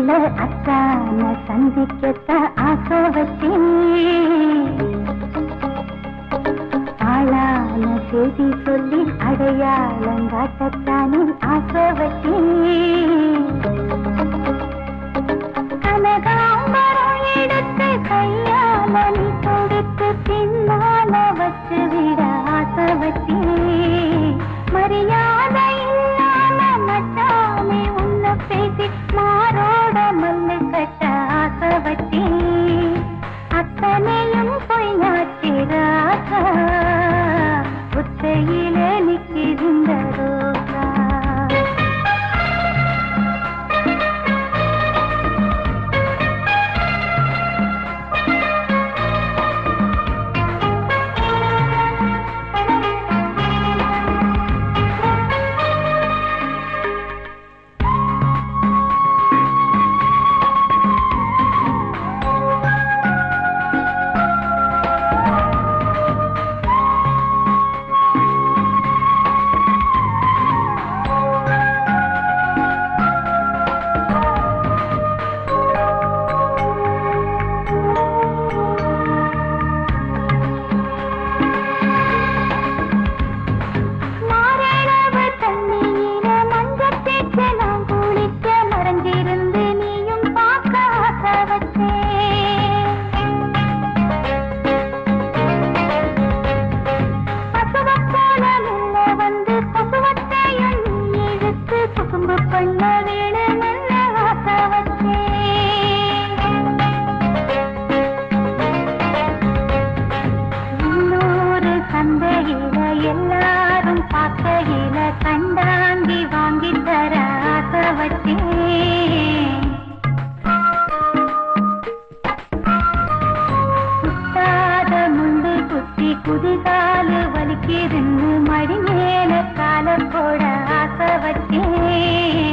வீட்டுக்குள்ள அத்தான சந்திக்கத்த ஆசை வச்சேன். ஆளான செய்தி சொல்லி அடையாளம் காட்டத்தானே ஆசை வச்சேன். கனகாம்பரம் எடுத்து கையால நீ கொடுத்து பின்னால வச்சு விட ஆசை வச்சேன். மரியாதை இல்லாம மட்டாமே உன்னை பேசி மாரோட மல்லு கட்ட ஆசை வச்சேன். அத்தனையும் பொய்யாச்சிராசா புத்தையில நிக்கிருந்த ரோசா. எல்லாரும் பார்க்கையில கண்டாங்கி வாங்கி தர ஆசை வச்சேன். குத்தாத முண்டு குத்தி குதிகாலு வலிக்கிருந்து மடி மேல கால போட ஆசை வச்சேன்.